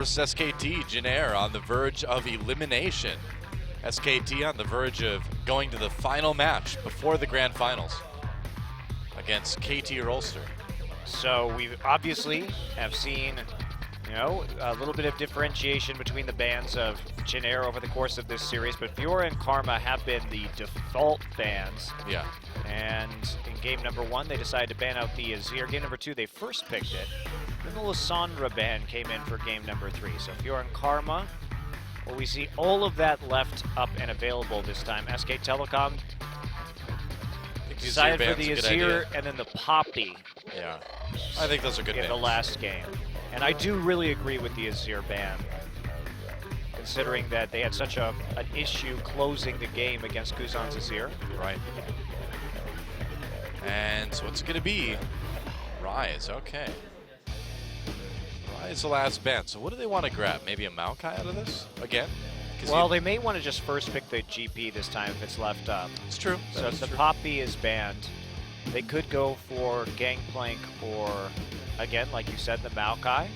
versus SKT, JinAir on the verge of elimination. SKT on the verge of going to the final match before the grand finals against KT or Ulster. So we obviously have seen, a little bit of differentiation between the bans of JinAir over the course of this series, but Fiora and Karma have been the default bans. Yeah. And in game number 1, they decided to ban out the Azir. Game number 2, they first picked it. Then the Lissandra ban came in for game number 3. So Fiora and Karma, well, we see all of that left up and available this time. SK Telecom decided for the Azir and then the Poppy. Yeah, I think those are good in bans. The last game. And I do really agree with the Azir ban, considering that they had such an issue closing the game against Kuzan's Azir. Right. And so what's it going to be? Rise, okay. Rise the last ban. So what do they want to grab? Maybe a Maokai out of this again? Well, they may want to just first pick the GP this time if it's left up. It's true. So if the Poppy is banned, they could go for Gangplank or, again, like you said, the Maokai.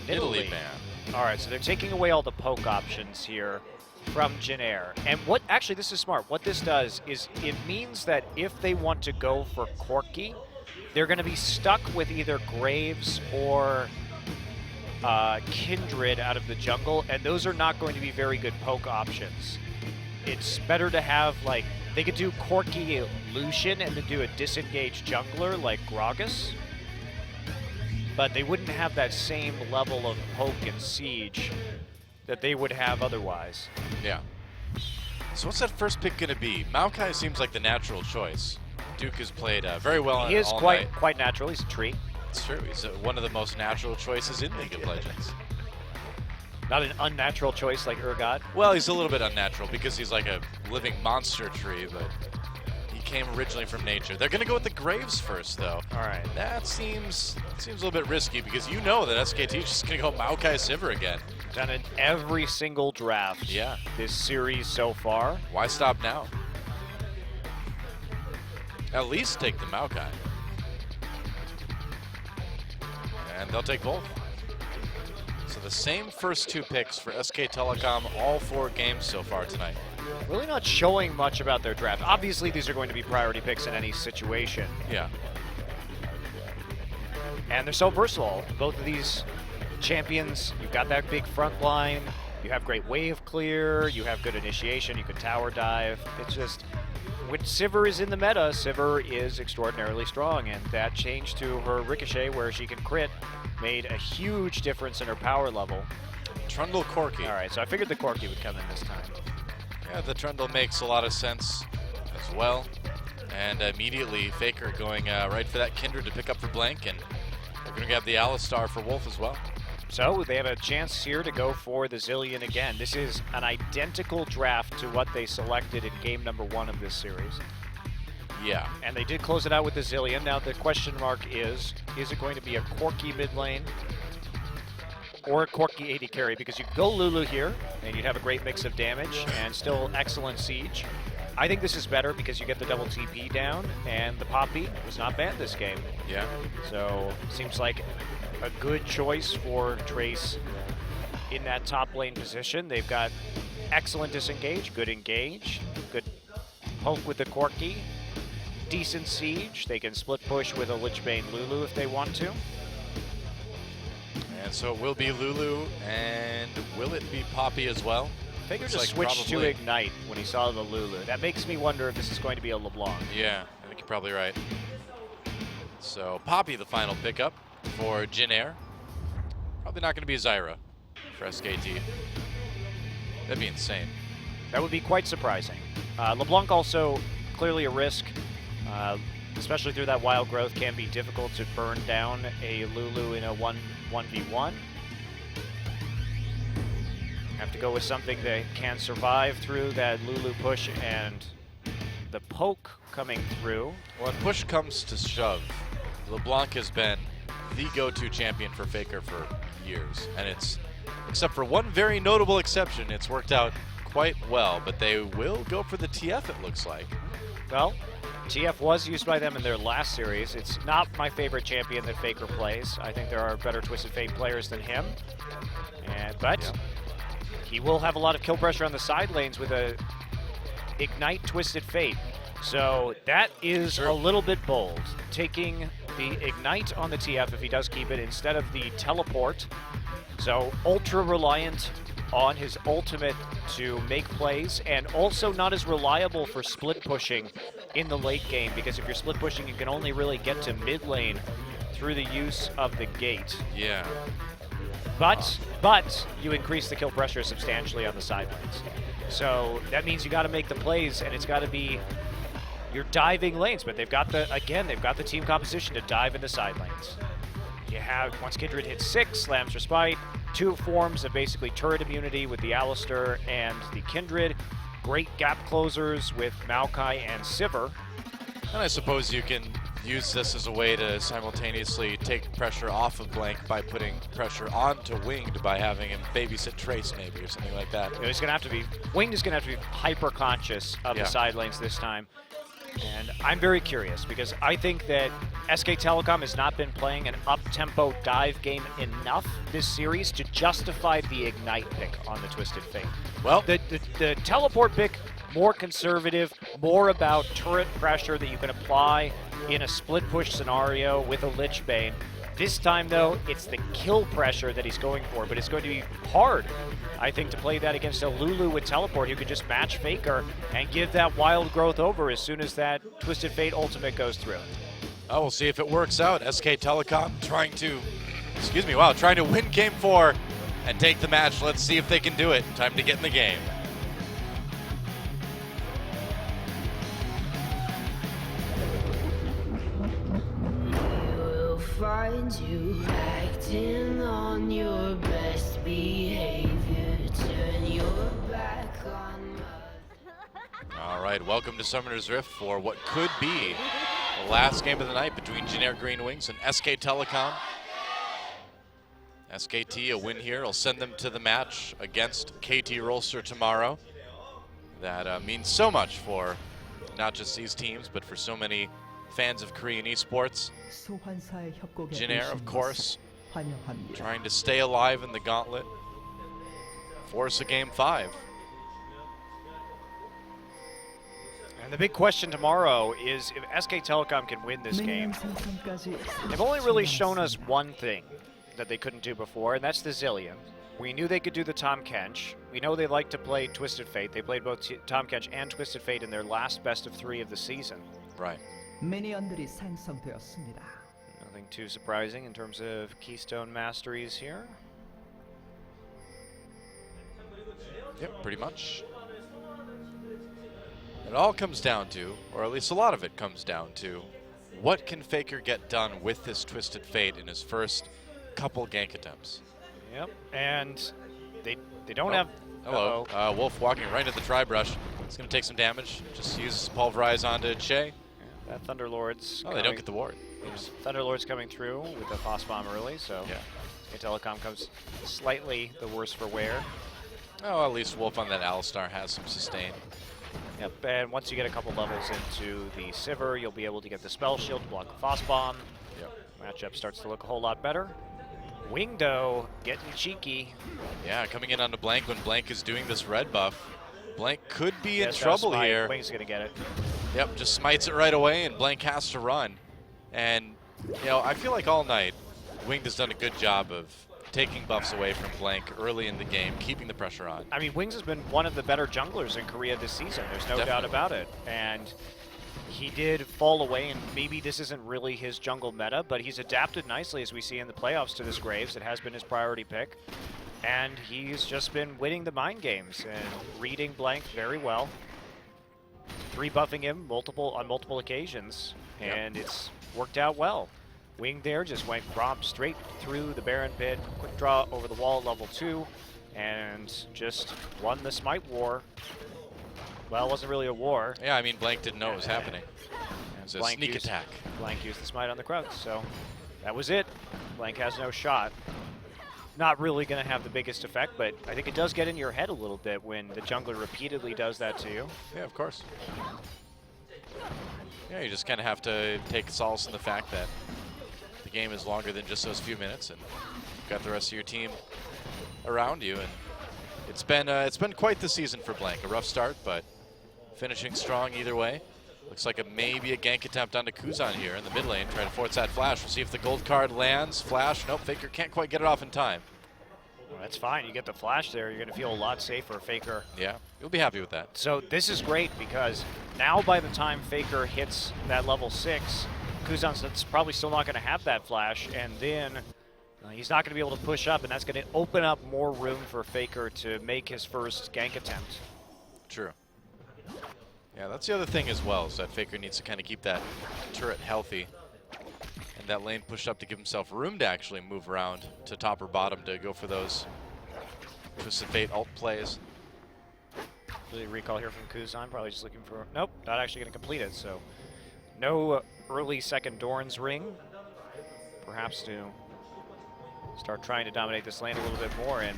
Italy ban. All right, so they're taking away all the poke options here from JinAir. And what, actually this is smart, what this does is it means that if they want to go for Corki, they're going to be stuck with either Graves or Kindred out of the jungle, and those are not going to be very good poke options. It's better to have, like, they could do Corki Lucian and then do a disengaged jungler like Gragas, but they wouldn't have that same level of poke and siege that they would have otherwise. Yeah. So what's that first pick going to be? Maokai seems like the natural choice. Duke has played very well. He is quite natural. He's a tree. It's true. He's one of the most natural choices in League of Legends. Not an unnatural choice like Urgot. Well, he's a little bit unnatural because he's like a living monster tree, but he came originally from nature. They're going to go with the Graves first, though. All right. That seems a little bit risky because you know that SKT is just going to go Maokai Sivir again. Done in every single draft this series so far. Why stop now? At least take the Maokai. And they'll take both. So the same first 2 picks for SK Telecom, all 4 games so far tonight. Really not showing much about their draft. Obviously, these are going to be priority picks in any situation. Yeah. And they're so versatile. Both of these champions, you've got that big front line, you have great wave clear, you have good initiation, you can tower dive. It's just, when Sivir is in the meta, Sivir is extraordinarily strong, and that change to her Ricochet where she can crit made a huge difference in her power level. Trundle Corki. All right, so I figured the Corki would come in this time. Yeah, the Trundle makes a lot of sense as well. And immediately Faker going right for that Kindred to pick up for Blank, and they're going to have the Alistar for Wolf as well. So they have a chance here to go for the Zilean again. This is an identical draft to what they selected in game number 1 of this series. Yeah. And they did close it out with the Zilean. Now the question mark is it going to be a Corki mid lane or a Corki AD carry? Because you could go Lulu here, and you'd have a great mix of damage and still excellent siege. I think this is better because you get the double TP down, and the Poppy was not banned this game. Yeah. So seems like a good choice for Trace in that top lane position. They've got excellent disengage, good engage, good poke with the Corki, decent siege. They can split push with a Lichbane Lulu if they want to. And so it will be Lulu, and will it be Poppy as well? Faker just switched to Ignite when he saw the Lulu. That makes me wonder if this is going to be a LeBlanc. Yeah, I think you're probably right. So Poppy, the final pickup for JinAir. Probably not going to be Zyra for SKT. That'd be insane. That would be quite surprising. LeBlanc also clearly a risk, especially through that wild growth. Can be difficult to burn down a Lulu in a 1v1. Have to go with something that can survive through that Lulu push and the poke coming through. When push comes to shove, LeBlanc has been the go-to champion for Faker for years, and it's, except for one very notable exception, it's worked out quite well, but they will go for the TF, it looks like. Well, TF was used by them in their last series. It's not my favorite champion that Faker plays. I think there are better Twisted Fate players than him. But he will have a lot of kill pressure on the side lanes with a Ignite Twisted Fate. So that is a little bit bold. Taking the Ignite on the TF, if he does keep it, instead of the Teleport. So ultra reliant on his ultimate to make plays, and also not as reliable for split pushing in the late game, because if you're split pushing, you can only really get to mid lane through the use of the gate. Yeah. But you increase the kill pressure substantially on the side lanes. So that means you got to make the plays, and it's got to be your diving lanes. But they've got the team composition to dive in the side lanes. You have, once Kindred hits 6, slams Respite, 2 forms of basically turret immunity with the Alistar and the Kindred. Great gap closers with Maokai and Sivir. And I suppose you can use this as a way to simultaneously take pressure off of Blank by putting pressure onto Winged by having him babysit Trace maybe or something like that. It's gonna have to be, Winged is gonna have to be hyper conscious of the side lanes this time. And I'm very curious because I think that SK Telecom has not been playing an up-tempo dive game enough this series to justify the Ignite pick on the Twisted Fate. Well, the Teleport pick, more conservative, more about turret pressure that you can apply in a split push scenario with a Lich Bane. This time, though, it's the kill pressure that he's going for, but it's going to be hard, I think, to play that against a Lulu with Teleport who could just match Faker and give that wild growth over as soon as that Twisted Fate ultimate goes through. Oh, we'll see if it works out. SK Telecom trying to win Game 4 and take the match. Let's see if they can do it. Time to get in the game. Find you acting on your best behavior. Turn your back on my... All right, welcome to Summoner's Rift for what could be the last game of the night between JinAir GreenWings and SK Telecom. SKT, a win here, will send them to the match against KT Rolster tomorrow. That means so much for not just these teams, but for so many fans of Korean esports. JinAir, of course, trying to stay alive in the gauntlet, force a Game 5. And the big question tomorrow is if SK Telecom can win this game. They've only really shown us one thing that they couldn't do before, and that's the Zillion. We knew they could do the Tahm Kench. We know they like to play Twisted Fate. They played both Tahm Kench and Twisted Fate in their last best of 3 of the season. Right. 미니언들이 생성되었습니다. Nothing too surprising in terms of Keystone masteries here. Yep, pretty much. It all comes down to, or at least a lot of it comes down to, what can Faker get done with this Twisted Fate in his first couple gank attempts? Yep, and they don't have... Hello, Wolf walking right into the Tri-Brush. It's going to take some damage. Just use Pulverize onto Che. That Thunderlord's they don't get the ward. Oops. Thunderlord's coming through with the Phos Bomb early, so Telecom comes slightly the worse for wear. Oh, at least Wolf on that Alistar has some sustain. Yep, and once you get a couple levels into the Sivir, you'll be able to get the Spell Shield to block the Phos Bomb. Yep. Matchup starts to look a whole lot better. Wingdo getting cheeky. Yeah, coming in onto Blank when Blank is doing this red buff. Blank could be in trouble here. Wing's gonna get it. Yep, just smites it right away, and Blank has to run. And, you know, I feel like all night, Winged has done a good job of taking buffs away from Blank early in the game, keeping the pressure on. I mean, Wings has been one of the better junglers in Korea this season. There's no doubt about it. And he did fall away, and maybe this isn't really his jungle meta, but he's adapted nicely, as we see in the playoffs, to this Graves. It has been his priority pick. And he's just been winning the mind games and reading Blank very well. 3-buffing him on multiple occasions, and it's worked out well. Wing there just went prompt straight through the Baron Pit, quick draw over the wall at level 2, and just won the Smite War. Well, it wasn't really a war. Yeah, I mean, Blank didn't know it was happening. It was a sneak attack. Blank used the Smite on the Krug, so that was it. Blank has no shot. Not really going to have the biggest effect, but I think it does get in your head a little bit when the jungler repeatedly does that to you. Yeah, of course. Yeah, you just kind of have to take solace in the fact that the game is longer than just those few minutes, and you've got the rest of your team around you. And it's been quite the season for Blank. A rough start, but finishing strong either way. Looks like maybe a gank attempt onto Kuzan here in the mid lane, trying to force that flash. We'll see if the gold card lands. Flash, nope, Faker can't quite get it off in time. Well, that's fine. You get the flash there, you're going to feel a lot safer, Faker. Yeah, you'll be happy with that. So this is great because now by the time Faker hits that level 6, Kuzan's probably still not going to have that flash, and then he's not going to be able to push up, and that's going to open up more room for Faker to make his first gank attempt. True. Yeah, that's the other thing as well, is that Faker needs to kind of keep that turret healthy and that lane pushed up to give himself room to actually move around to top or bottom to go for those Twisted Fate ult plays. The recall here from Kuzan, probably just looking for, nope, not actually going to complete it, so no early second Doran's ring. Perhaps to start trying to dominate this lane a little bit more, and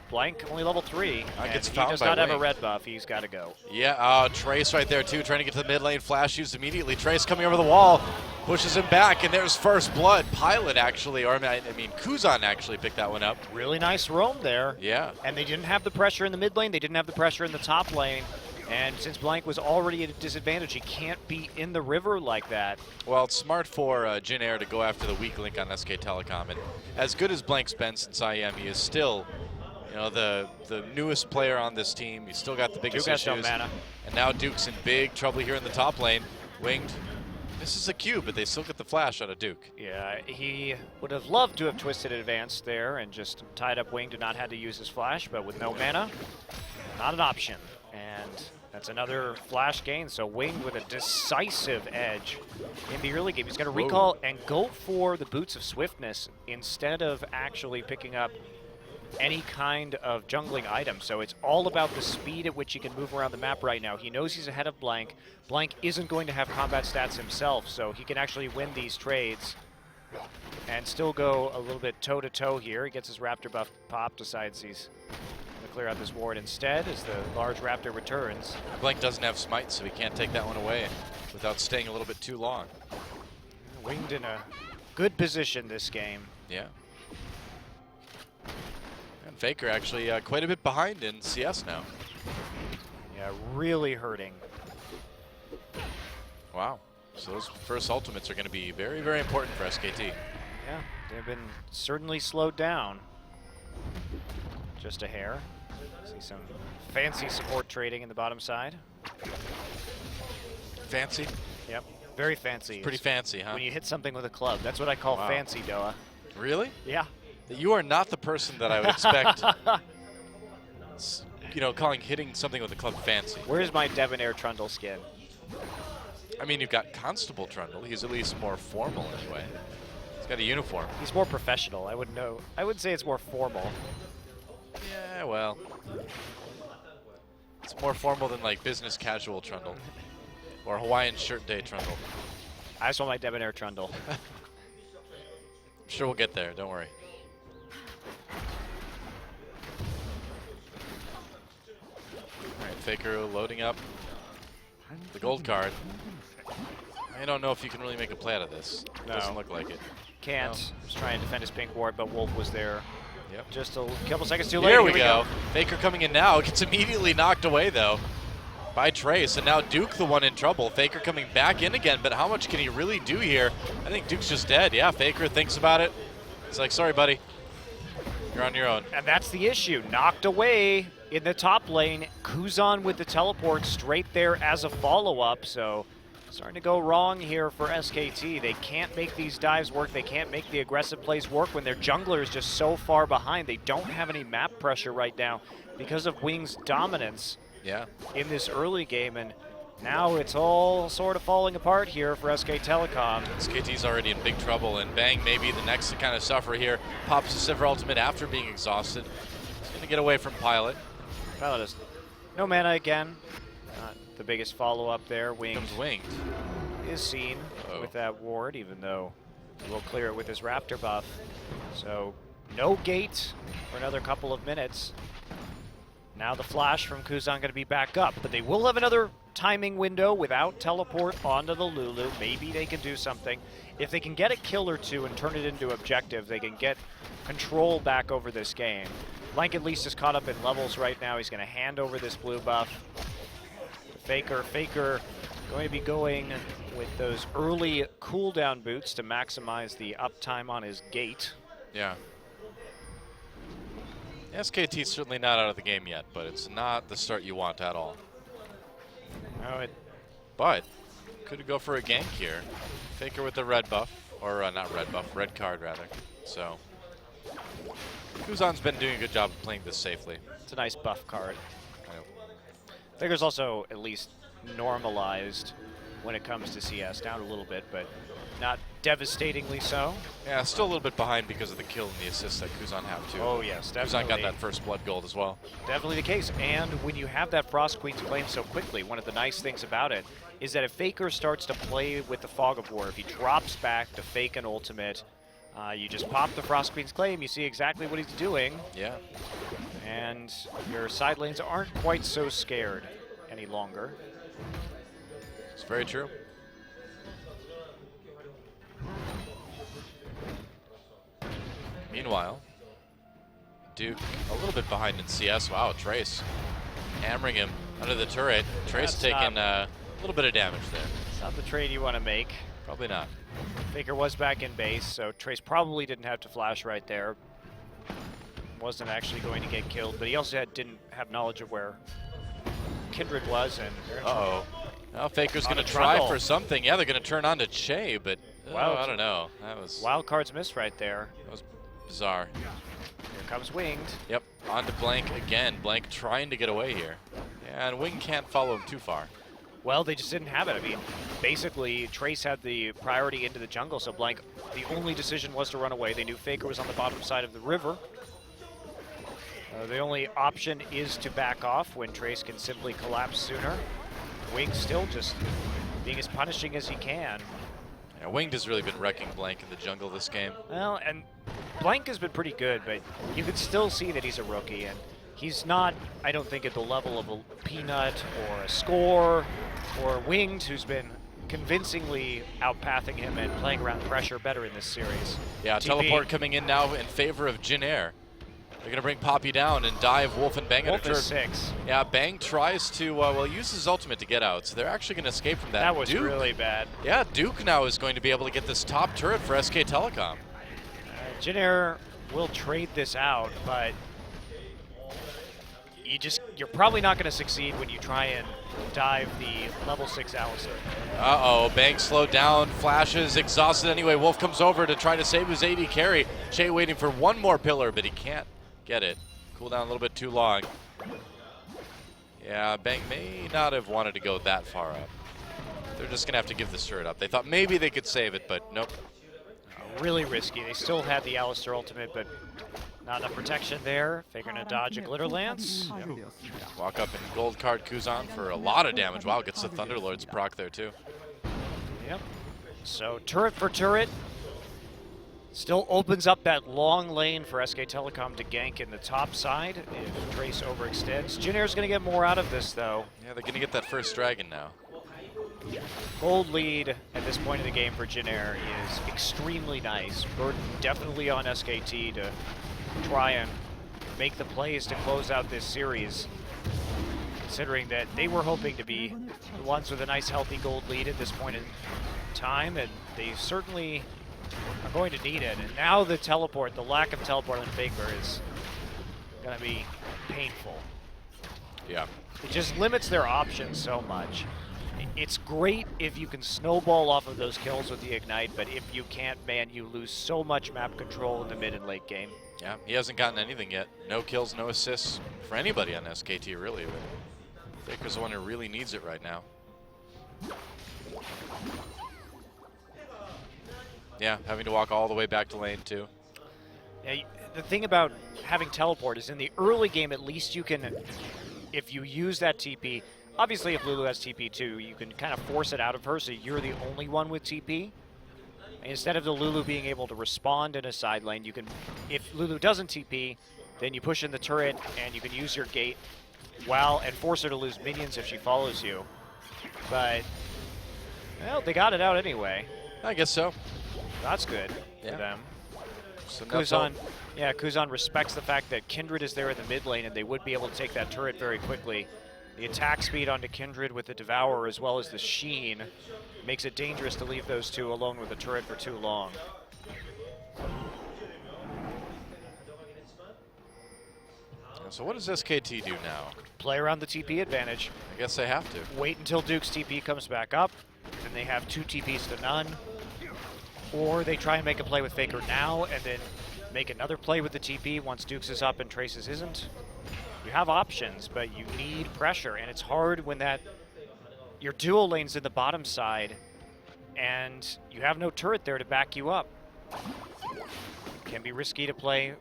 Blank only level 3, and gets he found does by not have a Wing. red buff. He's got to go. Yeah, Trace right there too, trying to get to the mid lane. Flash used immediately. Trace coming over the wall, pushes him back, and there's first blood. Pilot actually, or I mean Kuzan actually picked that one up. Really nice roam there. Yeah. And they didn't have the pressure in the mid lane. They didn't have the pressure in the top lane. And since Blank was already at a disadvantage, he can't be in the river like that. Well, it's smart for JinAir to go after the weak link on SK Telecom. And as good as Blank's been since IEM, he is still, you know, the newest player on this team. He's still got the biggest Duke has no issues. mana. And now Duke's in big trouble here in the top lane. Winged. This is a Q, but they still get the flash out of Duke. Yeah, he would have loved to have twisted advance there and just tied up Winged and not had to use his flash, but with no mana, not an option. And that's another flash gain, so Winged with a decisive edge in the early game. He's going to recall and go for the Boots of Swiftness instead of actually picking up any kind of jungling item. So it's all about the speed at which he can move around the map right now. He knows he's ahead of Blank. Blank isn't going to have combat stats himself, so he can actually win these trades and still go a little bit toe-to-toe here. He gets his Raptor buff pop, decides he's going to clear out this ward instead as the large Raptor returns. Blank doesn't have smite, so he can't take that one away without staying a little bit too long. Winged in a good position this game. Yeah. And Faker actually quite a bit behind in CS now. Yeah, really hurting. Wow. So those first ultimates are going to be very, very important for SKT. Yeah, they've been certainly slowed down. Just a hair. See some fancy support trading in the bottom side. Fancy? Yep, very fancy. Pretty fancy, huh? When you hit something with a club. That's what I call Wow. fancy, Doa. Really? Yeah. You are not the person that I would expect, you know, calling hitting something with a club fancy. Where's my Debonair Trundle skin? I mean, you've got Constable Trundle. He's at least more formal anyway. He's got a uniform. He's more professional. I would know. I would say it's more formal. Yeah, well. It's more formal than like business casual Trundle. Or Hawaiian shirt day Trundle. I just want my Debonair Trundle. I'm sure we'll get there, don't worry. Alright, Faker loading up the gold card. I don't know if you can really make a play out of this. No. Doesn't look like it. Can't. No. Was trying to defend his pink ward, but Wolf was there. Yep. Just a couple seconds too late. Here we go. Faker coming in now. Gets immediately knocked away, though, by Trace. And now Duke the one in trouble. Faker coming back in again, but how much can he really do here? I think Duke's just dead. Yeah, Faker thinks about it. He's like, sorry, buddy. You're on your own. And that's the issue. Knocked away in the top lane. Kuzan with the teleport straight there as a follow-up. So starting to go wrong here for SKT. They can't make these dives work. They can't make the aggressive plays work when their jungler is just so far behind. They don't have any map pressure right now because of Wing's dominance in this early game. And now it's all sort of falling apart here for SK Telecom. SKT's already in big trouble, and Bang may be the next to kind of suffer here. Pops the Sivir ultimate after being exhausted. He's going to get away from Pilot. Pilot is no mana again. Not the biggest follow-up there. Comes Winged. Is seen with that ward, even though he will clear it with his Raptor buff. So no gate for another couple of minutes. Now the flash from Kuzan going to be back up, but they will have another timing window without teleport onto the Lulu. Maybe they can do something. If they can get a kill or two and turn it into objective, they can get control back over this game. Blank at least is caught up in levels right now. He's going to hand over this blue buff. Faker going to be going with those early cooldown boots to maximize the uptime on his gate. Yeah. SKT's certainly not out of the game yet, but it's not the start you want at all. Oh, But could go for a gank here. Faker with the red buff, or not red buff, red card rather. So Kuzan's been doing a good job of playing this safely. it's a nice buff card. I know. Faker's also at least normalized when it comes to CS, down a little bit, but not devastatingly so. Yeah, still a little bit behind because of the kill and the assist that Kuzan have too. Oh yes, definitely. Kuzan got that first blood gold as well. Definitely the case, and when you have that Frost Queen's claim so quickly, one of the nice things about it is that if Faker starts to play with the Fog of War, if he drops back to fake an ultimate, you just pop the Frost Queen's claim, you see exactly what he's doing, Yeah. and your side lanes aren't quite so scared any longer. It's very true. Meanwhile, Duke a little bit behind in CS. Wow, Trace hammering him under the turret. Trace That's taking a little bit of damage there. It's not the trade you want to make. Probably not. Faker was back in base, so Trace probably didn't have to flash right there. Wasn't actually going to get killed, but he also didn't have knowledge of where Kindred was, and they're in trouble. Now Faker's On going a to try trundle. for something. Yeah, they're going to turn on to Che, but Wow. I don't know. That was Wild cards missed right there. bizarre. Here comes Winged. Yep, on to Blank again. Blank trying to get away here. Yeah, and Wing can't follow him too far. Well, they just didn't have it. I mean, basically, Trace had the priority into the jungle, so Blank, the only decision was to run away. They knew Faker was on the bottom side of the river. The only option is to back off when Trace can simply collapse sooner. Wing still just being as punishing as he can. Yeah, Winged has really been wrecking Blank in the jungle this game. Well, and Blank has been pretty good, but you can still see that he's a rookie, and he's not, I don't think, at the level of a Peanut or a Score or Winged, who's been convincingly outpathing him and playing around pressure better in this series. Yeah, TP. teleport coming in now in favor of JinAir. They're going to bring Poppy down and dive Wolf and Bang Wolf at a is 6. Yeah, Bang tries to, well, use his ultimate to get out, so they're actually going to escape from that. That was Duke, really bad. Yeah, Duke now is going to be able to get this top turret for SK Telecom. JinAir will trade this out, but you're probably not going to succeed when you try and dive the level 6 Alistar. Uh-oh, Bang slowed down, flashes, exhausted anyway. Wolf comes over to try to save his AD carry. Che waiting for one more pillar, but he can't get it. Cool down a little bit too long. Yeah, Bang may not have wanted to go that far up. They're just going to have to give this turret up. They thought maybe they could save it, but nope. Really risky. They still had the Alistar ultimate, but not enough protection there. Faker gonna dodge a Glitter Lance. Walk up and gold card Kuzan for a lot of damage. Wow, gets the Thunderlord's proc there too. Yep. So turret for turret. Still opens up that long lane for SK Telecom to gank in the top side if Trace overextends. JinAir's gonna get more out of this though. Yeah, they're going to get that first dragon now. Gold lead at this point in the game for JinAir is extremely nice. Burden definitely on SKT to try and make the plays to close out this series, considering that they were hoping to be the ones with a nice healthy gold lead at this point in time, and they certainly are going to need it. And now the teleport, the lack of teleport on Faker is going to be painful. Yeah. It just limits their options so much. It's great if you can snowball off of those kills with the Ignite, but if you can't, man, you lose so much map control in the mid and late game. Yeah, he hasn't gotten anything yet. No kills, no assists for anybody on SKT, really. But Faker's the one who really needs it right now. Yeah, having to walk all the way back to lane, too. Yeah, the thing about having teleport is in the early game, at least you can, if you use that TP, obviously if Lulu has TP too, you can kind of force it out of her so you're the only one with TP. Instead of the Lulu being able to respond in a side lane, you can, if Lulu doesn't TP, then you push in the turret and you can use your gate and force her to lose minions if she follows you. but, well, they got it out anyway. I guess so. That's good Yeah. for them. So Kuzan respects the fact that Kindred is there in the mid lane and they would be able to take that turret very quickly. The attack speed onto Kindred with the Devourer as well as the Sheen makes it dangerous to leave those two alone with the turret for too long. So what does SKT do now? Play around the TP advantage. I guess they have to. Wait until Duke's TP comes back up, and they have 2 TPs to none. Or they try and make a play with Faker now, and then make another play with the TP once Duke's is up and Trace's isn't. You have options, but you need pressure, and it's hard when your dual lane's in the bottom side, and you have no turret there to back you up. It can be risky to play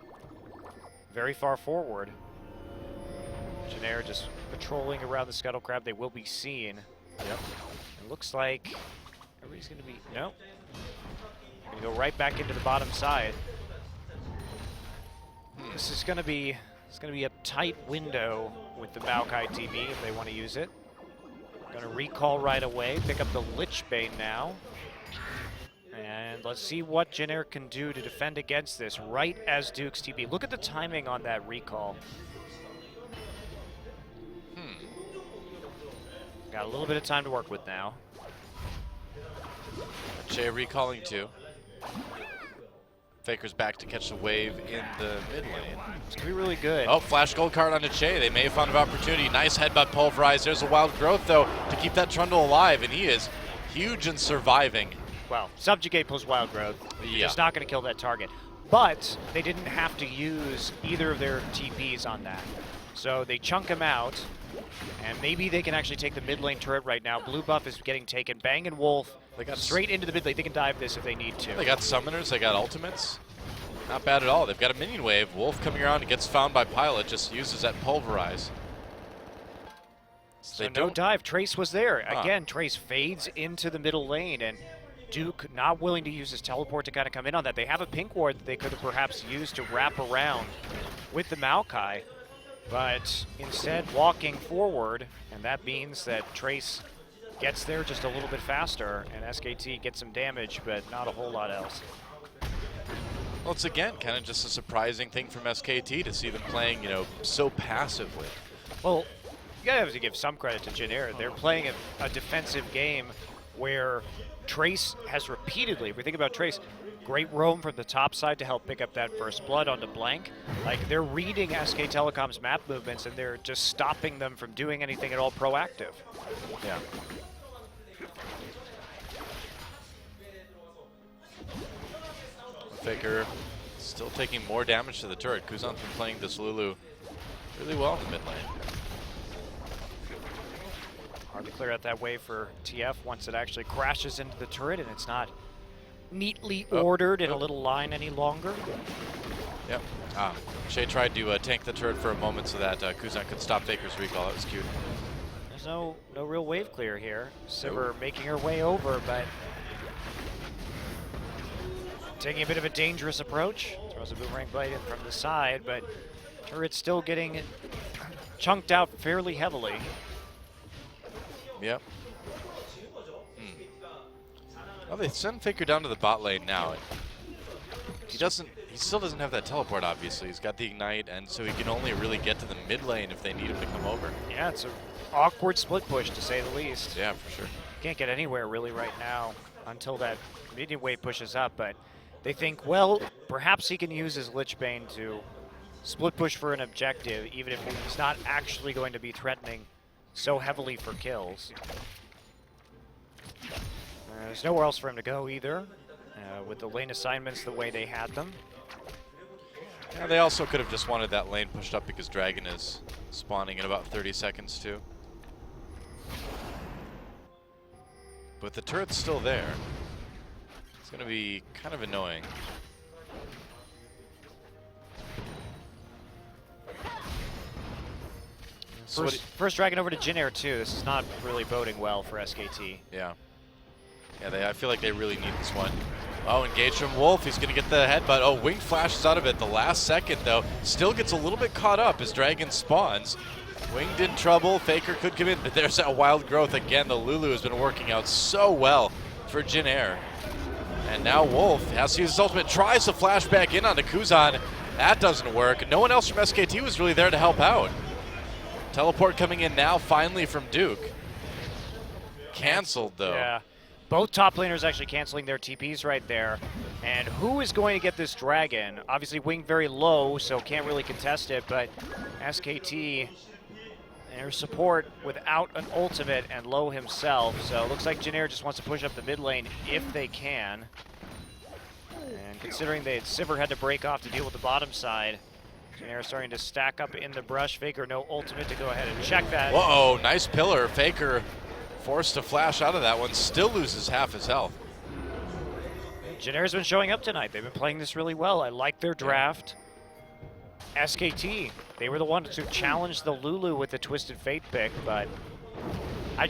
very far forward. JinAir just patrolling around the Scuttle Crab. They will be seen. Yep. It looks like everybody's going to be, no. Going to go right back into the bottom side. This is going to be a tight window with the Maokai TV if they want to use it. Going to recall right away, pick up the Lich Bane now. And let's see what JinAir can do to defend against this right as Duke's TP. Look at the timing on that recall. Got a little bit of time to work with now. Che recalling too. Faker's back to catch the wave in the mid lane. It's going to be really good. Oh, flash gold card onto Che. They may have found an opportunity. Nice headbutt pulverized. There's a wild growth, though, to keep that Trundle alive, and he is huge in surviving. Well, subjugate plus wild growth. Yeah. It's not going to kill that target. But they didn't have to use either of their TPs on that. So they chunk him out, and maybe they can actually take the mid lane turret right now. Blue buff is getting taken. Bang and Wolf They got straight into the mid lane. They can dive this if they need to. They got summoners, they got ultimates. Not bad at all. They've got a minion wave. Wolf coming around and gets found by Pilot, just uses that pulverize. So no dive. Trace was there. Again, Trace fades into the middle lane, and Duke not willing to use his teleport to kind of come in on that. They have a pink ward that they could have perhaps used to wrap around with the Maokai, but instead walking forward, and that means that Trace gets there just a little bit faster, and SKT gets some damage, but not a whole lot else. Well, it's again kind of just a surprising thing from SKT to see them playing, so passively. Well, you gotta have to give some credit to JinAir. They're playing a defensive game where Trace has repeatedly, if we think about Trace, great roam from the top side to help pick up that first blood onto Blank. Like, they're reading SK Telecom's map movements and they're just stopping them from doing anything at all proactive. Yeah. Faker still taking more damage to the turret. Kuzan's been playing this Lulu really well in the mid lane. Hard to clear out that wave for TF once it actually crashes into the turret and it's not neatly ordered in a little line any longer. Yep. Shay tried to tank the turret for a moment so that Kuzan could stop Faker's recall. That was cute. There's no real wave clear here. Sivir making her way over, but taking a bit of a dangerous approach. Throws a boomerang blade in from the side, but turret's still getting chunked out fairly heavily. Yep. Well, they send Faker down to the bot lane now. He still doesn't have that teleport, obviously. He's got the ignite, and so he can only really get to the mid lane if they need him to come over. Yeah, it's an awkward split push, to say the least. Yeah, for sure. Can't get anywhere really right now until that minion wave pushes up, but they think, well, perhaps he can use his Lich Bane to split push for an objective, even if he's not actually going to be threatening so heavily for kills. There's nowhere else for him to go either, with the lane assignments the way they had them. Yeah, they also could have just wanted that lane pushed up because Dragon is spawning in about 30 seconds too. But the turret's still there. It's going to be kind of annoying. First Dragon over to JinAir too. This is not really boding well for SKT. Yeah. Yeah, I feel like they really need this one. Oh, engage from Wolf. He's going to get the headbutt. Oh, Wing flashes out of it the last second, though. Still gets a little bit caught up as Dragon spawns. Winged in trouble. Faker could come in, but there's that wild growth again. The Lulu has been working out so well for JinAir. And now Wolf has to use his ultimate, tries to flash back in onto Kuzan. That doesn't work. No one else from SKT was really there to help out. Teleport coming in now finally from Duke. Canceled though. Yeah. Both top laners actually canceling their TPs right there. And who is going to get this dragon? Obviously Wing very low, so can't really contest it, but SKT, their support without an ultimate and low himself. So it looks like JinAir just wants to push up the mid lane if they can. And considering that Sivir had to break off to deal with the bottom side, JinAir starting to stack up in the brush. Faker no ultimate to go ahead and check that. Whoa, nice pillar. Faker forced to flash out of that one, still loses half his health. JinAir's been showing up tonight. They've been playing this really well. I like their draft. SKT, they were the ones who challenged the Lulu with the Twisted Fate pick, but I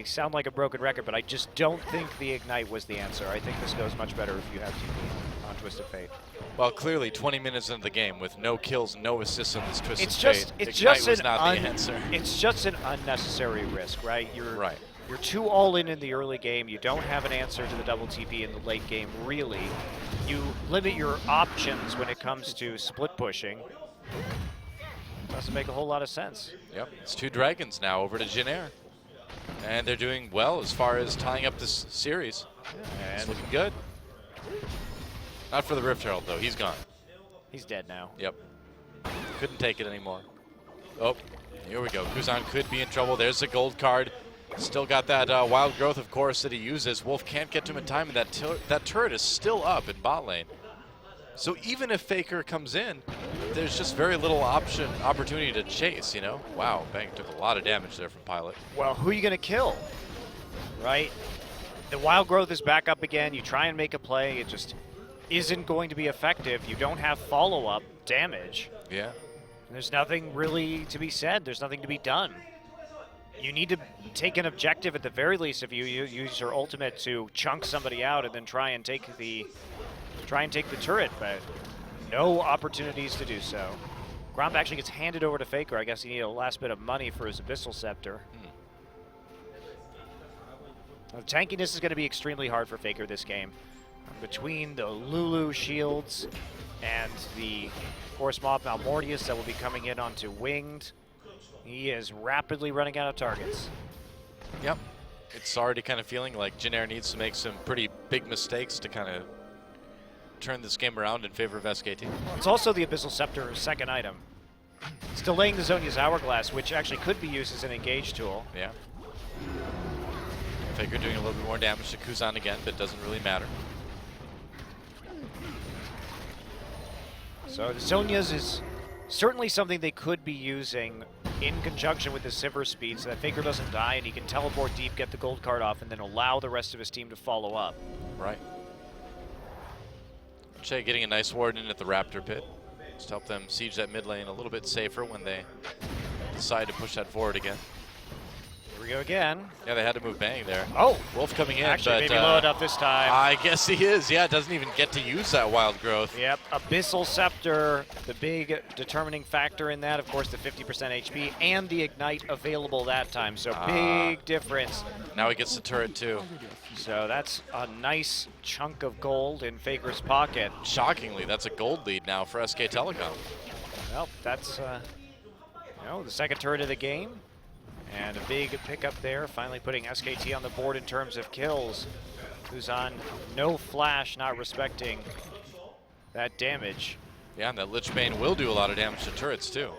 sound like a broken record, but I just don't think the Ignite was the answer. I think this goes much better if you have TP on Twisted Fate. Well, clearly 20 minutes into the game with no kills, no assists on this Twisted Fate. It's Ignite was not the answer. It's just an unnecessary risk, right? Right. You're too all in the early game. You don't have an answer to the double TP in the late game, really. You limit your options when it comes to split pushing. Doesn't make a whole lot of sense. Yep, it's 2 dragons now over to JinAir. And they're doing well as far as tying up this series. And it's looking good. Not for the Rift Herald though, he's gone. He's dead now. Yep. Couldn't take it anymore. Oh, here we go. Kuzan could be in trouble. There's a gold card. Still got that wild growth, of course, that he uses. Wolf can't get to him in time, and that turret is still up in bot lane. So even if Faker comes in, there's just very little opportunity to chase, you know? Wow, Bang took a lot of damage there from Pilot. Well, who are you going to kill, right? The wild growth is back up again. You try and make a play. It just isn't going to be effective. You don't have follow-up damage. Yeah. There's nothing really to be said. There's nothing to be done. You need to take an objective at the very least if you use your ultimate to chunk somebody out and then try and take the turret, but no opportunities to do so. Gromp actually gets handed over to Faker. I guess he needed a last bit of money for his Abyssal Scepter. The tankiness is going to be extremely hard for Faker this game. Between the Lulu shields and the, of course, Mob Malmortius that will be coming in onto Winged, he is rapidly running out of targets. Yep. It's already kind of feeling like JinAir needs to make some pretty big mistakes to kind of turn this game around in favor of SKT. It's also the Abyssal Scepter's second item. It's delaying the Zhonya's Hourglass, which actually could be used as an engage tool. Yeah. Faker doing a little bit more damage to Kuzan again, but it doesn't really matter. So the Zhonya's is certainly something they could be using in conjunction with the Sivir speed so that Faker doesn't die and he can teleport deep, get the gold card off, and then allow the rest of his team to follow up. Right. Che getting a nice ward in at the Raptor pit. Just to help them siege that mid lane a little bit safer when they decide to push that forward again. Here we go again. Yeah, they had to move Bang there. Oh! Wolf coming in, Actually, but maybe low enough this time. I guess he is. Yeah, doesn't even get to use that wild growth. Yep, Abyssal Scepter, the big determining factor in that, of course, the 50% HP and the Ignite available that time, so big difference. Now he gets the turret too. So that's a nice chunk of gold in Faker's pocket. Shockingly, that's a gold lead now for SK Telecom. Well, that's the second turret of the game. And a big pickup there, finally putting SKT on the board in terms of kills. Kuzan, no flash, not respecting that damage. Yeah, and that Lich Bane will do a lot of damage to turrets too.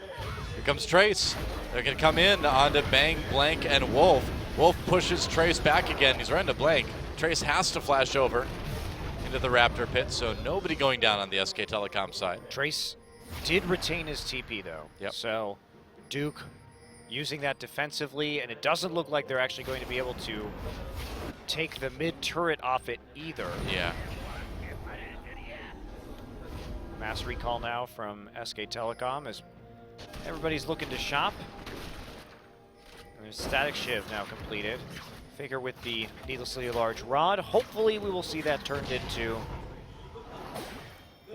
Here comes Trace. They're going to come in onto Bang, Blank, and Wolf. Wolf pushes Trace back again. He's right into Blank. Trace has to flash over into the Raptor pit, so nobody going down on the SK Telecom side. Trace did retain his TP though. Yep. So Duke using that defensively, and it doesn't look like they're actually going to be able to take the mid turret off it either. Yeah. Mass recall now from SK Telecom as everybody's looking to shop. There's Static Shiv now completed. Faker with the needlessly large rod. Hopefully we will see that turned into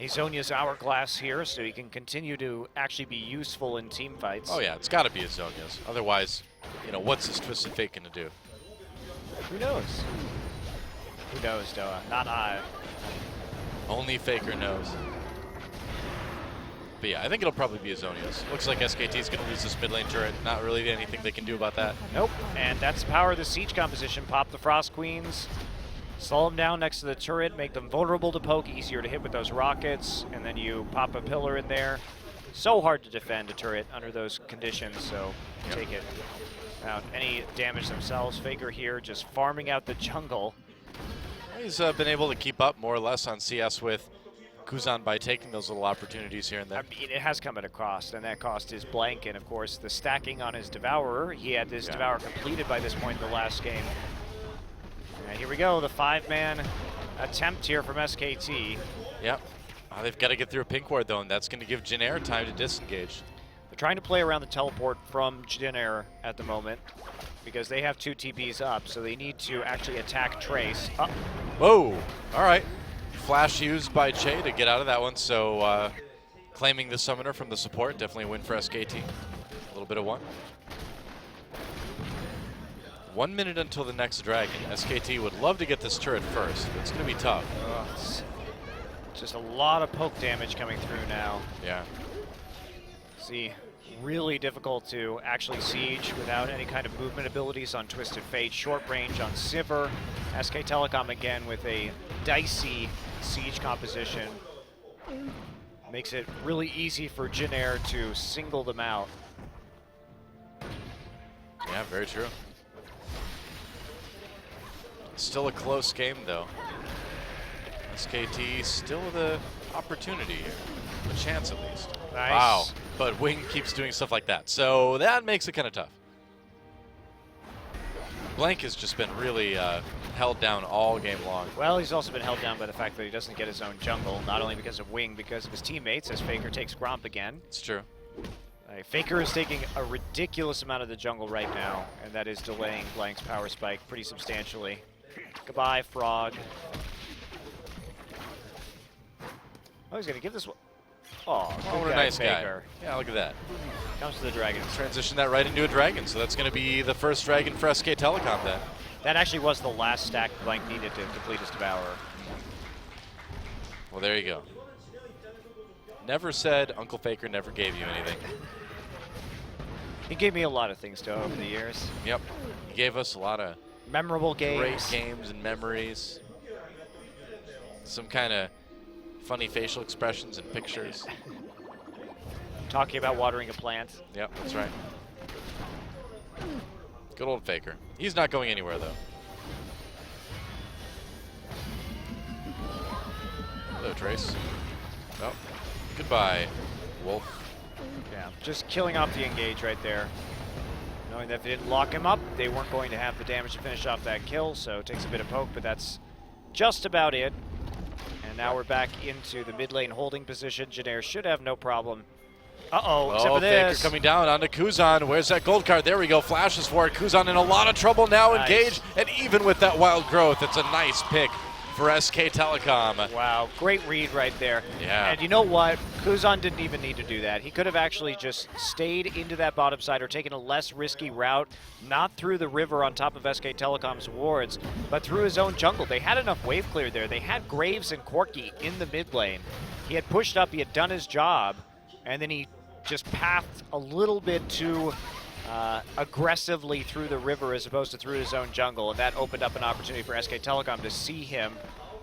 Azonia's hourglass here, so he can continue to actually be useful in team fights. Oh yeah, it's got to be Azonia's. Otherwise, you know, what's this Twisted Fate going to do? Who knows? Who knows, Doa? Not I. Only Faker knows. But yeah, I think it'll probably be Azonia's. Looks like SKT's going to lose this mid lane turret. Not really anything they can do about that. Nope, and that's the power of the siege composition. Pop the Frost Queens, slow them down next to the turret, make them vulnerable to poke, easier to hit with those rockets, and then you pop a pillar in there. So hard to defend a turret under those conditions, so take it. Without any damage themselves. Faker here just farming out the jungle. He's been able to keep up more or less on CS with Kuzan by taking those little opportunities here and there. I mean, it has come at a cost, and that cost is blank, and of course the stacking on his Devourer. He had this Devourer completed by this point in the last game. And here we go, the 5-man attempt here from SKT. Yep. They've got to get through a pink ward though, and that's going to give JinAir time to disengage. They're trying to play around the teleport from JinAir at the moment because they have 2 TPs up, so they need to actually attack Trace. Whoa! All right. Flash used by Che to get out of that one, so claiming the summoner from the support, definitely a win for SKT. A little bit of one. 1 minute until the next dragon. SKT would love to get this turret first, but it's going to be tough. Just a lot of poke damage coming through now. Yeah. See, really difficult to actually siege without any kind of movement abilities on Twisted Fate. Short range on Sivir. SK Telecom again with a dicey siege composition. Makes it really easy for JinAir to single them out. Yeah, very true. Still a close game though. SKT still with an opportunity here. A chance at least. Nice. Wow. But Wing keeps doing stuff like that. So that makes it kind of tough. Blank has just been really held down all game long. Well, he's also been held down by the fact that he doesn't get his own jungle, not only because of Wing, because of his teammates, as Faker takes Gromp again. It's true. Faker is taking a ridiculous amount of the jungle right now, and that is delaying Blank's power spike pretty substantially. Goodbye, Frog. Oh, he's going to give this one. Oh, what a nice Faker. guy. Yeah, look at that. Comes to the Dragons. Transition that right into a dragon, so that's going to be the first dragon for SK Telecom then. That actually was the last stack Blank needed to complete his Devourer. Well, there you go. Never said Uncle Faker never gave you anything. He gave me a lot of things, though, over the years. Yep. He gave us a lot of memorable games. Great games and memories. Some kind of funny facial expressions and pictures. Talking about watering a plant. Yep, that's right. Good old Faker. He's not going anywhere, though. Hello, Trace. Oh, goodbye, Wolf. Yeah, just killing off the engage right there. Knowing that if they didn't lock him up, they weren't going to have the damage to finish off that kill, so it takes a bit of poke, but that's just about it. And now we're back into the mid lane holding position. JinAir should have no problem. Uh-oh, except for this. Faker coming down onto Kuzan. Where's that gold card? There we go. Flashes for it. Kuzan in a lot of trouble now. Nice. Engaged. And even with that wild growth, it's a nice pick for SK Telecom. Wow, great read right there. Yeah. And you know what? Kuzan didn't even need to do that. He could have actually just stayed into that bottom side or taken a less risky route, not through the river on top of SK Telecom's wards, but through his own jungle. They had enough wave clear there. They had Graves and Corki in the mid lane. He had pushed up, he had done his job, and then he just pathed a little bit too aggressively through the river as opposed to through his own jungle, and that opened up an opportunity for SK Telecom to see him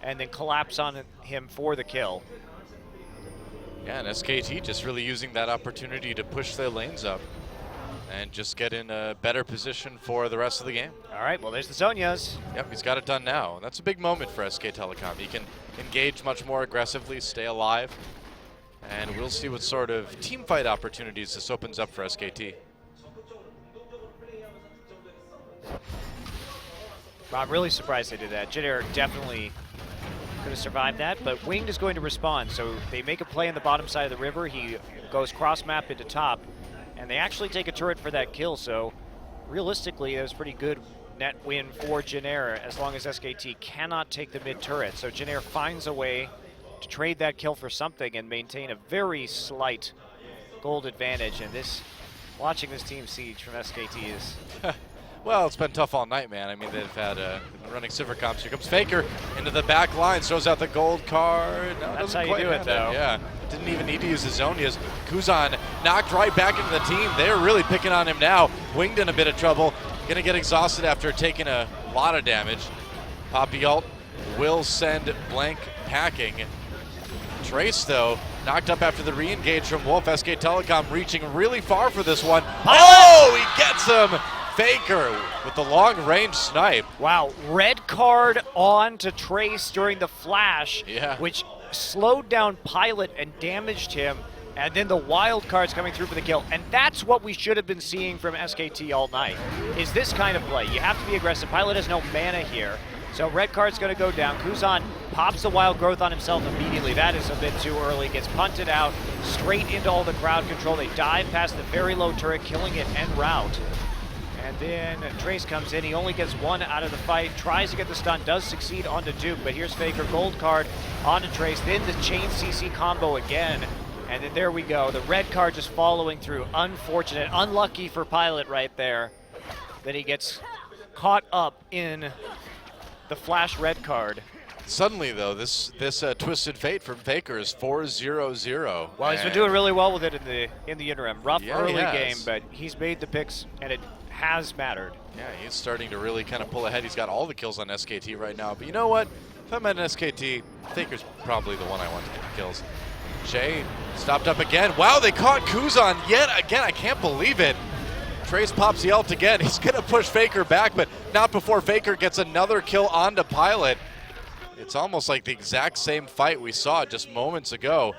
and then collapse on him for the kill. Yeah, and SKT just really using that opportunity to push their lanes up and just get in a better position for the rest of the game. All right, well, there's the Zonias. Yep, he's got it done now. That's a big moment for SK Telecom. He can engage much more aggressively, stay alive, and we'll see what sort of team fight opportunities this opens up for SKT. I'm really surprised they did that. JinAir definitely could have survived that, but Winged is going to respond. So they make a play on the bottom side of the river. He goes cross-map into top, and they actually take a turret for that kill. So realistically, it was pretty good net win for JinAir as long as SKT cannot take the mid turret. So JinAir finds a way to trade that kill for something and maintain a very slight gold advantage. And watching this team siege from SKT is... Well, it's been tough all night, man. I mean, they've had running Sivir comps. Here comes Faker into the back line, throws out the gold card. No, that's how you do it, though. Yeah, didn't even need to use his Zonias. Kuzan knocked right back into the team. They're really picking on him now. Winged in a bit of trouble. Gonna get exhausted after taking a lot of damage. Poppy ult will send Blank packing. Trace, though, knocked up after the re-engage from Wolf. SK Telecom reaching really far for this one. Oh, he gets him! Faker with the long-range snipe. Wow, red card on to Trace during the flash, which slowed down Pilot and damaged him, and then the wild card's coming through for the kill. And that's what we should have been seeing from SKT all night, is this kind of play. You have to be aggressive. Pilot has no mana here, so red card's going to go down. Kuzan pops the wild growth on himself immediately. That is a bit too early. Gets punted out straight into all the crowd control. They dive past the very low turret, killing it en route. And then Trace comes in. He only gets one out of the fight. Tries to get the stun. Does succeed onto Duke. But here's Faker. Gold card onto Trace. Then the chain CC combo again. And then there we go. The red card just following through. Unfortunate. Unlucky for Pilot right there. That he gets caught up in the flash red card. Suddenly, though, this twisted fate from Faker is 4-0-0. Well, he's been doing really well with it in the interim. Rough early he game, but he's made the picks, and it has mattered. Yeah, he's starting to really kind of pull ahead. He's got all the kills on SKT right now. But you know what? If I'm at an SKT, Faker's probably the one I want to get the kills. Shay stopped up again. Wow, they caught Kuzan yet again. I can't believe it. Trace pops the ult again. He's going to push Faker back, but not before Faker gets another kill onto Pilot. It's almost like the exact same fight we saw just moments ago.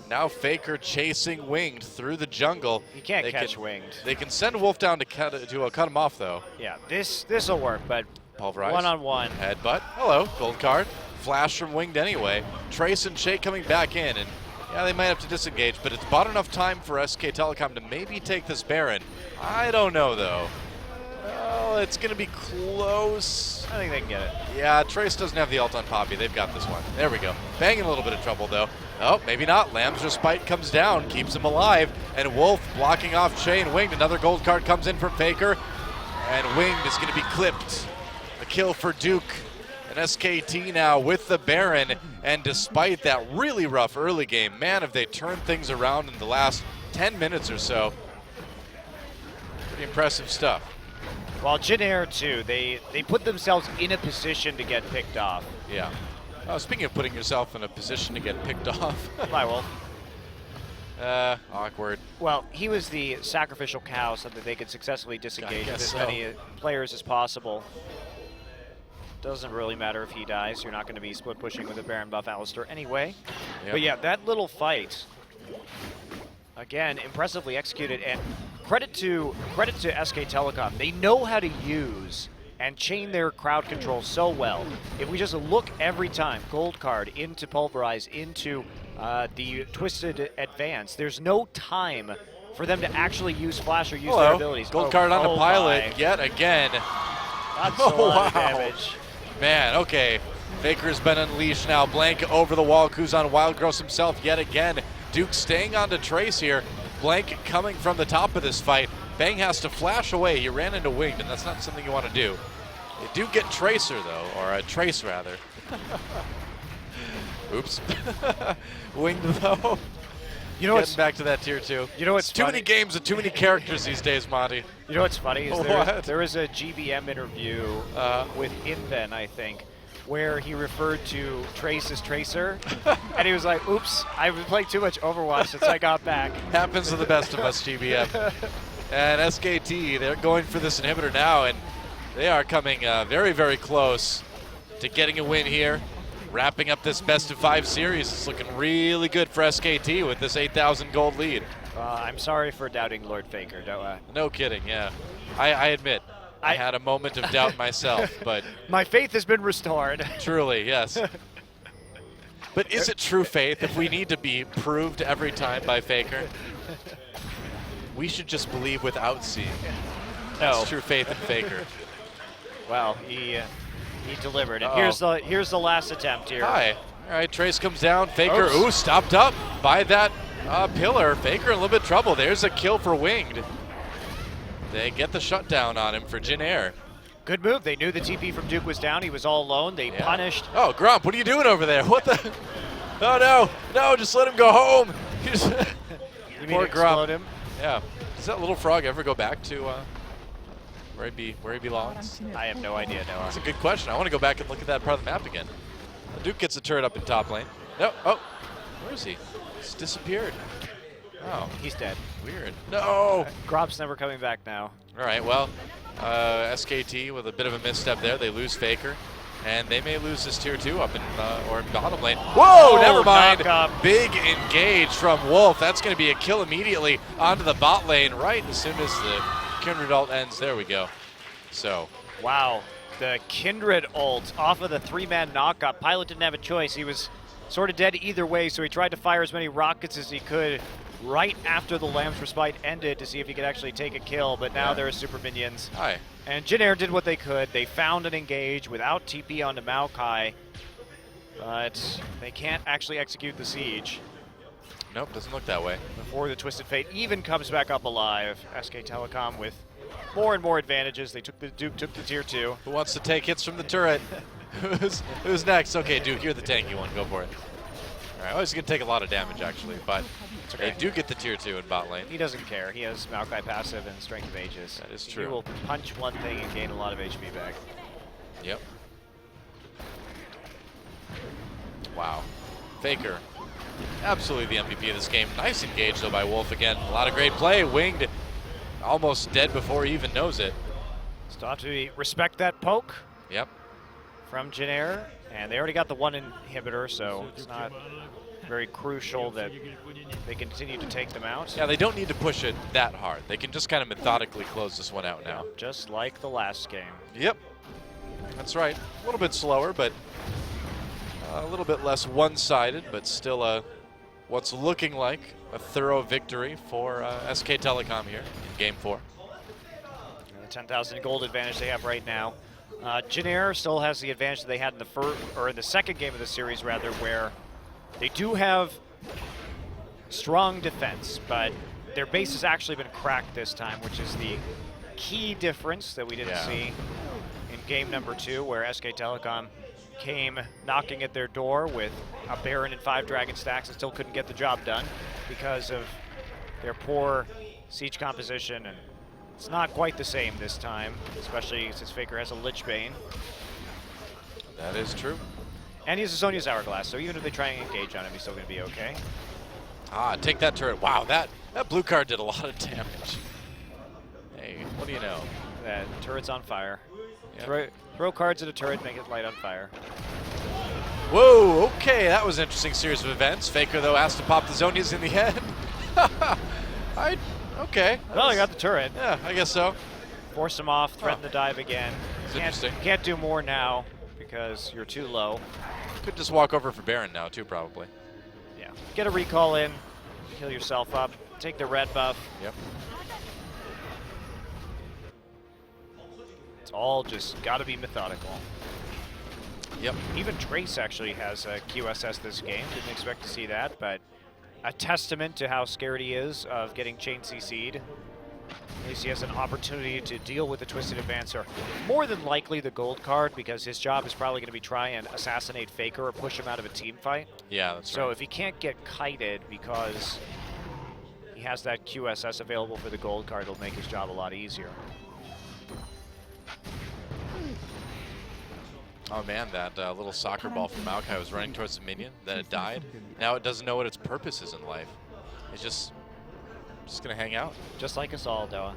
Now Faker chasing Winged through the jungle. You can't catch Winged. They can send Wolf down to cut him off, though. Yeah, this'll work, but Pulverize. One-on-one. Headbutt. Hello, gold card. Flash from Winged anyway. Trace and Shay coming back in, and yeah, they might have to disengage, but it's bought enough time for SK Telecom to maybe take this Baron. I don't know, though. Well, it's going to be close. I think they can get it. Yeah, Trace doesn't have the ult on Poppy. They've got this one. There we go. Bang in a little bit of trouble, though. Oh, maybe not. Lamb's Respite comes down, keeps him alive, and Wolf blocking off Shay and Winged. Another gold card comes in from Faker, and Winged is going to be clipped. A kill for Duke. And SKT now with the Baron, and despite that really rough early game, man, have they turned things around in the last 10 minutes or so. Pretty impressive stuff. Well, JinAir too, they put themselves in a position to get picked off. Yeah. Oh, speaking of putting yourself in a position to get picked off. Bye, Wolf. Awkward. Well, he was the sacrificial cow so that they could successfully disengage with as many players as possible. Doesn't really matter if he dies. You're not going to be split pushing with a Baron buff Alistar anyway. Yep. But yeah, that little fight, again, impressively executed, and credit to SK Telecom. They know how to use and chain their crowd control so well. If we just look every time, gold card into Pulverize, into the Twisted Advance, there's no time for them to actually use Flash or use their abilities. Gold card on the Pilot yet again. That's a lot of damage. Man, okay. Faker's been unleashed now. Blank over the wall. Kuzan wild grows himself yet again. Duke staying on to Trace here. Blank coming from the top of this fight. Bang has to flash away. He ran into Winged, and that's not something you want to do. They do get Tracer, though, or a Trace, rather. Oops. Winged, though. You know Getting back to that tier 2. You know what's too many games and too many characters these days, Monty. You know what's funny is there is a GBM interview with Inven, I think, where he referred to Trace as Tracer, and he was like, oops, I've been playing too much Overwatch since I got back. Happens to the best of us, GBM. And SKT, they're going for this inhibitor now, and they are coming very, very close to getting a win here. Wrapping up this best-of-5 series. It's looking really good for SKT with this 8,000 gold lead. I'm sorry for doubting Lord Faker. No kidding, yeah. I admit, I had a moment of doubt myself, but... My faith has been restored. Truly, yes. But is it true faith if we need to be proved every time by Faker? We should just believe without seeing. That's true faith in Faker. Well, he delivered, and here's the last attempt here. Hi. All right, Trace comes down. Faker, Oops. ooh, stopped up by that pillar. Faker in a little bit of trouble. There's a kill for Winged. They get the shutdown on him for JinAir. Good move. They knew the TP from Duke was down. He was all alone. They punished. Oh, Grump, what are you doing over there? What the? Oh, no. No, just let him go home. You mean Poor explode Grump. him? Yeah. Does that little frog ever go back to where he belongs? I have no idea, Noah. That's a good question. I want to go back and look at that part of the map again. Duke gets a turret up in top lane. No, oh, where is he? He's disappeared. Oh, He's dead. weird. No. Grob's never coming back now. All right, well, SKT with a bit of a misstep there. They lose Faker, and they may lose this tier 2 up in or in bottom lane. Whoa, never mind. knock up. Big engage from Wolf. That's going to be a kill immediately onto the bot lane right as soon as the Kindred ult ends. There we go. So, Wow. The Kindred ult off of the 3-man knockup. Pilot didn't have a choice. He was sort of dead either way, so he tried to fire as many rockets as he could right after the Lamb's Respite ended to see if he could actually take a kill, but now there are super minions. hi. And JinAir did what they could. They found an engage without TP onto Maokai, but they can't actually execute the siege Nope, doesn't look that way. before the Twisted Fate even comes back up alive. SK Telecom with more and more advantages. Duke took the tier 2. Who wants to take hits from the turret? Who's next? Okay, Duke, you're the tanky one. Go for it. All right, well, he's going to take a lot of damage, actually, but okay. they do get the tier 2 in bot lane. He doesn't care. He has Maokai passive and Strength of Aegis. That is He true. will punch one thing and gain a lot of HP back. Yep. Wow. Faker, absolutely the MVP of this game. Nice engage, though, by Wolf again. A lot of great play. Winged, almost dead before he even knows it. Still have to respect that poke Yep. from JinAir, and they already got the 1 inhibitor, so it's not very crucial that they continue to take them out. Yeah, they don't need to push it that hard. They can just kind of methodically close this one out now. Just like the last game. Yep. That's right. A little bit slower, but a little bit less one-sided, but still what's looking like a thorough victory for SK Telecom here in Game 4. And the 10,000 gold advantage they have right now. JinAir still has the advantage that they had in the second game of the series, rather, where they do have strong defense, but their base has actually been cracked this time, which is the key difference that we didn't see in game number 2, where SK Telecom came knocking at their door with a Baron and 5 Dragon stacks and still couldn't get the job done because of their poor siege composition. And it's not quite the same this time, especially since Faker has a Lich Bane. That is true. And he has a Sonya's Hourglass, so even if they try and engage on him, he's still going to be okay. Ah, take that turret. Wow, that blue card did a lot of damage. Hey, what do you know? That turret's on fire. Yep. Throw cards at a turret, make it light on fire. Whoa, okay, that was an interesting series of events. Faker, though, asked to pop the Zonias in the end. Okay. Well, he got the turret. Yeah, I guess so. Force him off, threaten the dive again. It's interesting. Can't do more now because you're too low. Could just walk over for Baron now, too, probably. Yeah. Get a recall in, heal yourself up, take the red buff. Yep. It's all just got to be methodical. Yep. Even Trace actually has a QSS this game. Didn't expect to see that, but a testament to how scared he is of getting chain CC'd. At least he has an opportunity to deal with the Twisted Advancer. More than likely the gold card, because his job is probably going to be try and assassinate Faker or push him out of a team fight. Yeah, that's So right. if he can't get kited because he has that QSS available for the gold card, it'll make his job a lot easier. Oh man, that little soccer ball from Maokai was running towards the minion, then it died. Now it doesn't know what its purpose is in life. It's just gonna hang out. Just like us all, Doa.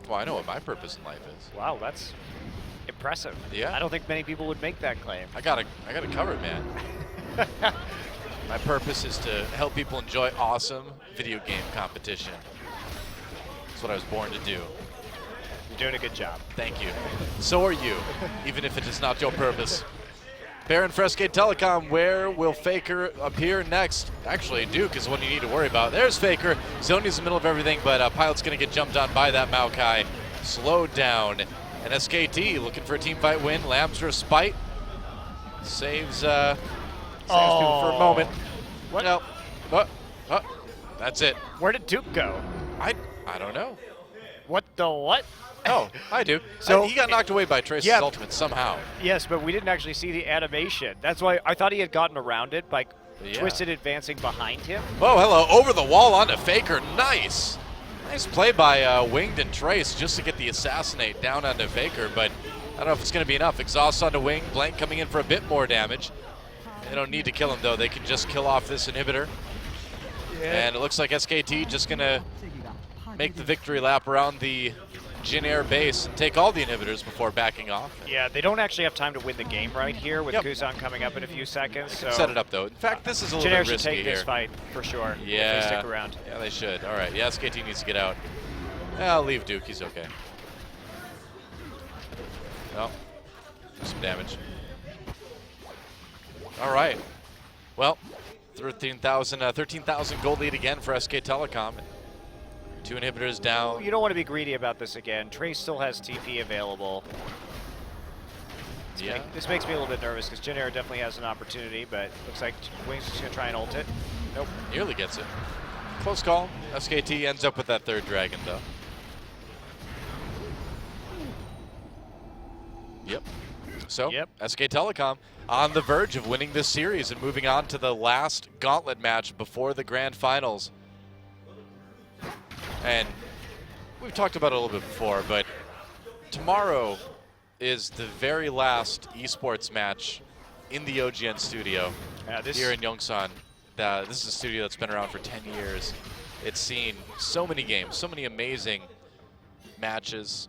Well, I know what my purpose in life is. Wow, that's impressive. Yeah. I don't think many people would make that claim. I got it covered, man. My purpose is to help people enjoy awesome video game competition. That's what I was born to do. You're doing a good job. Thank you. So are you, even if it is not your purpose. Baron for SK Telecom, where will Faker appear next? Actually, Duke is the one you need to worry about. There's Faker. Zonya's in the middle of everything, but Pilot's going to get jumped on by that Maokai. Slowed down. And SKT looking for a team fight win. Lamb's Respite saves Stands for a moment. What? No. That's it. Where did Duke go? I don't know. What the what? Oh, I do. So- So he got knocked away by Trace's Yeah. ultimate somehow. Yes, but we didn't actually see the animation. That's why I thought he had gotten around it by Yeah. Twisted advancing behind him. Oh, hello. Over the wall onto Faker. Nice. Nice play by Winged and Trace just to get the assassinate down onto Faker, but I don't know if it's going to be enough. Exhaust onto Wing. Blank coming in for a bit more damage. They don't need to kill him, though. They can just kill off this inhibitor. And it looks like SKT just going to make the victory lap around the JinAir base and take all the inhibitors before backing off. Yeah, they don't actually have time to win the game right here with Yep. Kuzan coming up in a few seconds. So Set it up, though. In fact, this is a little JinAir bit should risky take here. this fight for sure. Yeah. If they stick around. Yeah, they should. All right. Yeah, SKT needs to get out. Yeah, I'll leave Duke. He's okay. Oh, do some damage. All right. Well, 13,000 gold lead again for SK Telecom. 2 inhibitors down. You don't want to be greedy about this again. Trace still has TP available. Yeah. This makes me a little bit nervous because JinAir definitely has an opportunity, but looks like Wings is just going to try and ult it. Nope. Nearly gets it. Close call. SKT ends up with that 3rd dragon, though. Yep. So, Yep. SK Telecom on the verge of winning this series and moving on to the last gauntlet match before the grand finals. And we've talked about it a little bit before, but tomorrow is the very last eSports match in the OGN studio here in Yongsan. This is a studio that's been around for 10 years. It's seen so many games, so many amazing matches,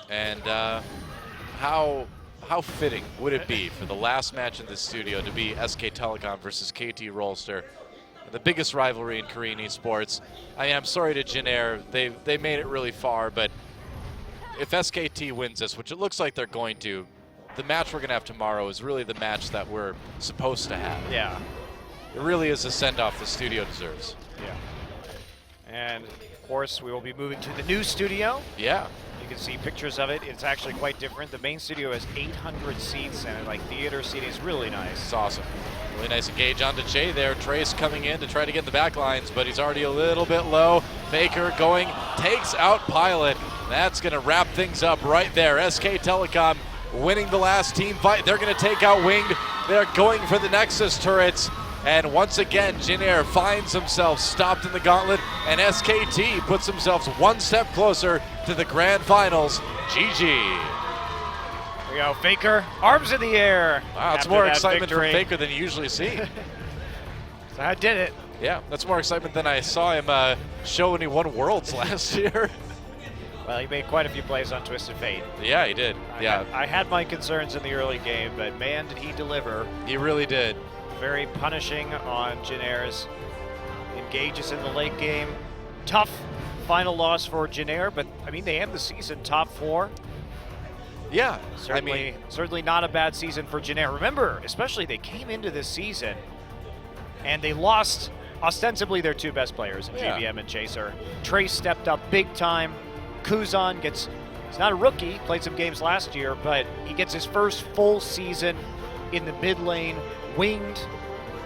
and how fitting would it be for the last match in this studio to be SK Telecom versus KT Rolster, the biggest rivalry in Korean esports. I'm sorry to JinAir, they made it really far, but if SKT wins this, which it looks like they're going to, the match we're going to have tomorrow is really the match that we're supposed to have. Yeah. It really is a send-off the studio deserves. Yeah. And of course, we will be moving to the new studio. Yeah. You can see pictures of it. It's actually quite different. The main studio has 800 seats, and like theater seating is really nice. It's awesome. Really nice engage onto Jay there. Trace coming in to try to get the back lines, but he's already a little bit low. Faker going, takes out Pilot. That's going to wrap things up right there. SK Telecom winning the last team fight. They're going to take out Winged. They're going for the Nexus turrets. And once again, JinAir finds himself stopped in the gauntlet, and SKT puts themselves one step closer to the grand finals. GG. There we go, Faker, arms in the air. Wow, it's after more that excitement victory. from Faker than you usually see. So I did it. Yeah, that's more excitement than I saw him show when he won Worlds last year. Well, he made quite a few plays on Twisted Fate. Yeah, he did. Yeah, I had my concerns in the early game, but man, did he deliver. he really did. Very punishing on JinAir's engages in the late game. Tough final loss for JinAir, but I mean, they end the season top 4. Yeah, Certainly, certainly not a bad season for JinAir. Remember, especially they came into this season and they lost ostensibly their 2 best players in Yeah. GBM and Chaser. Trace stepped up big time. Kuzan he's not a rookie, played some games last year, but he gets his first full season in the mid lane. Winged,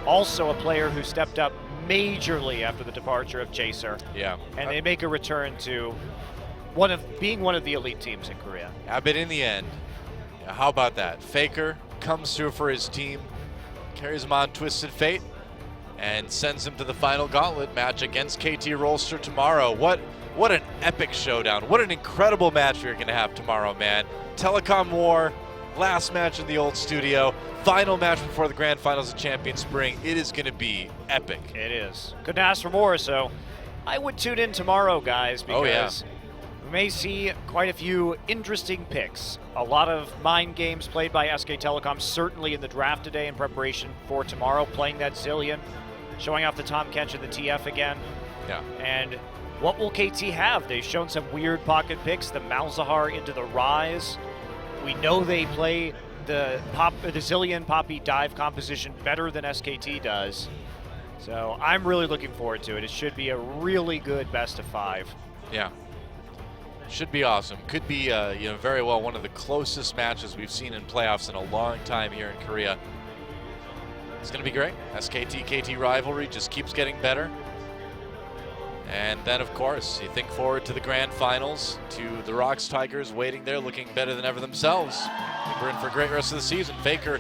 also a player who stepped up majorly after the departure of Chaser. Yeah. And they make a return to being one of the elite teams in Korea. But in the end, yeah, how about that? Faker comes through for his team, carries him on Twisted Fate, and sends him to the final gauntlet match against KT Rolster tomorrow. What an epic showdown. What an incredible match we're going to have tomorrow, man. Telecom War, last match in the old studio, final match before the grand finals of Champion Spring. It is going to be epic. It is. Couldn't ask for more, so I would tune in tomorrow, guys, because we may see quite a few interesting picks. A lot of mind games played by SK Telecom, certainly in the draft today in preparation for tomorrow, playing that Zillion, showing off the Tom Kench and the TF again. Yeah. And what will KT have? They've shown some weird pocket picks, the Malzahar into the Rise. We know they play the Zillion Poppy dive composition better than SKT does. So I'm really looking forward to it. It should be a really good best of 5. Yeah. Should be awesome. Could be, very well one of the closest matches we've seen in playoffs in a long time here in Korea. It's going to be great. SKT-KT rivalry just keeps getting better. And then, of course, you think forward to the grand finals, to the Rocks Tigers waiting there, looking better than ever themselves. I think we're in for a great rest of the season. Faker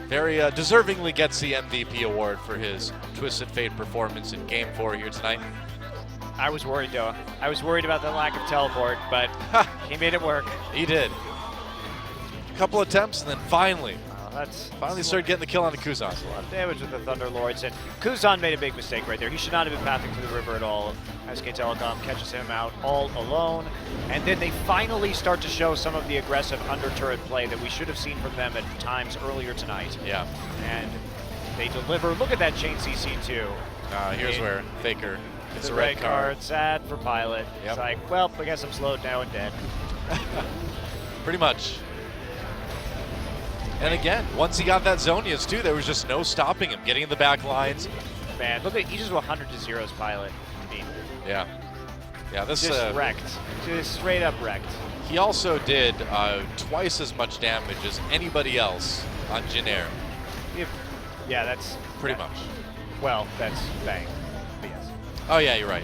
very deservingly gets the MVP award for his Twisted Fate performance in Game 4 here tonight. I was worried, though. I was worried about the lack of teleport, but he made it work. He did. A couple attempts, and then finally That's started getting the kill on the Kuzan. a lot of damage with the Thunder Lords, and Kuzan made a big mistake right there. He should not have been pathing to the river at all. SK Telecom catches him out all alone, and then they finally start to show some of the aggressive under-turret play that we should have seen from them at times earlier tonight. Yeah. And they deliver. Look at that chain CC too. Here's where Faker gets The a red card. sad for Pilot. Yep. It's like, well, I guess I'm slowed now and dead. Pretty much. And again, once he got that Zonias too, there was just no stopping him, getting in the back lines. Man, look at, he just 100-0's Pilot. I mean, Yeah. Yeah, this just wrecked. Just straight up wrecked. he also did twice as much damage as anybody else on JinAir. Yeah, that's Pretty much. Well, that's bang. But yes. Oh yeah, you're right.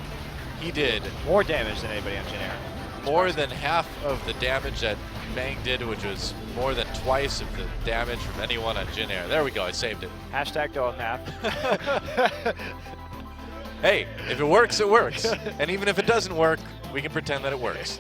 He did More damage than anybody on JinAir. more than half of the damage that Bang did, which was more than twice of the damage from anyone on JinAir. There we go, I saved it. Hashtag dog math. Hey, if it works, it works. And even if it doesn't work, we can pretend that it works.